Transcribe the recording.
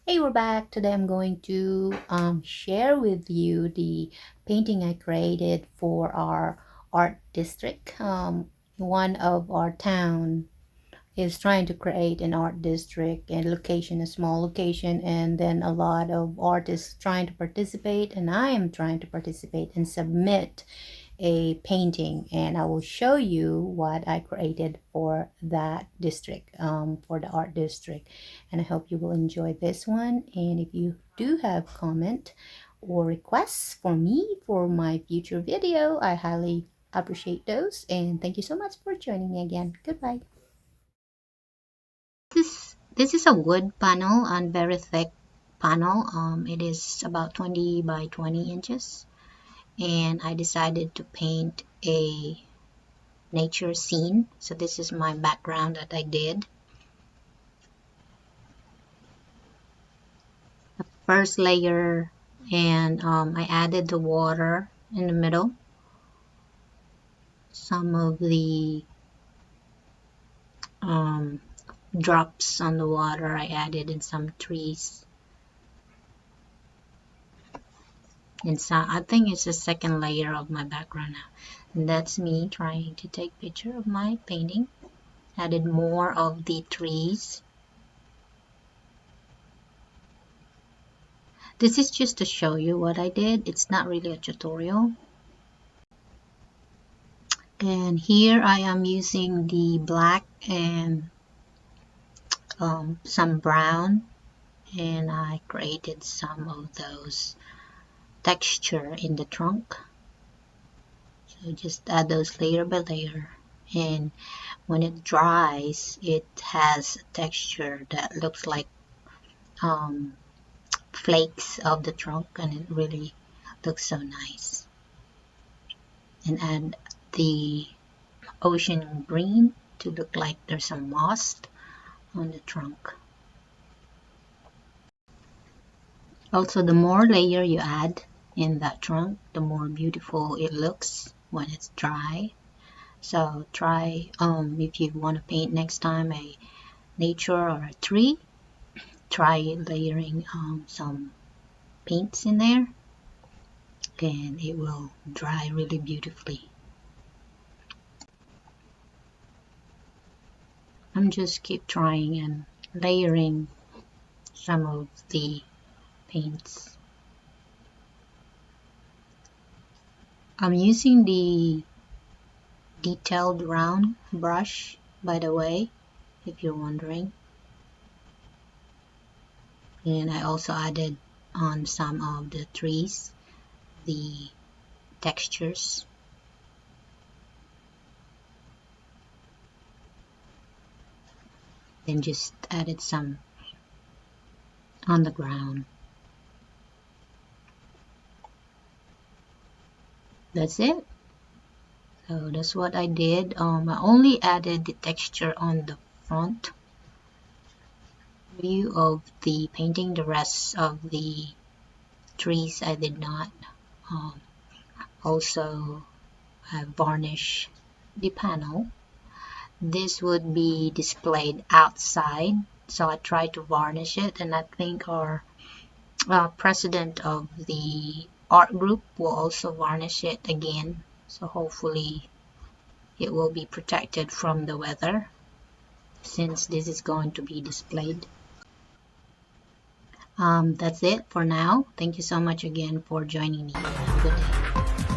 Hey, we're back. Today I'm going to share with you the painting I created for our art district. One of our town is trying to create an art district and location, a small location, and then a lot of artists trying to participate, and I am trying to participate and submit a painting, and I will show you what I created for that district, for the art district. And I hope you will enjoy this one. And if you do have comment or requests for me for my future video, I highly appreciate those. And thank you so much for joining me again. Goodbye. This is a wood panel, and very thick panel. It is about 20 by 20 inches. And I decided to paint a nature scene. So this is my background that I did. The first layer, and I added the water in the middle. Some of the drops on the water I added in some trees. And so I think it's the second layer of my background now. And that's me trying to take a picture of my painting. Added more of the trees. This is just to show you what I did. It's not really a tutorial. And here I am using the black and some brown, and I created some of those texture in the trunk. So just add those layer by layer, and when it dries it has a texture that looks like flakes of the trunk, and it really looks so nice. And add the ocean green to look like there's some moss on the trunk. Also, the more layer you add in that trunk, the more beautiful it looks when it's dry. So try, if you want to paint next time a nature or a tree, try layering some paints in there, and it will dry really beautifully. I'm just keep trying and layering some of the paints. I'm using the detailed round brush, by the way, if you're wondering. And I also added on some of the trees the textures. Then just added some on the ground. That's it. So that's what I did. I only added the texture on the front view of the painting. The rest of the trees I did not. Also I varnish the panel. This would be displayed outside, so I tried to varnish it, and I think our president of the art group will also varnish it again, so hopefully it will be protected from the weather since this is going to be displayed. That's it for now. Thank you so much again for joining me. Have a good day.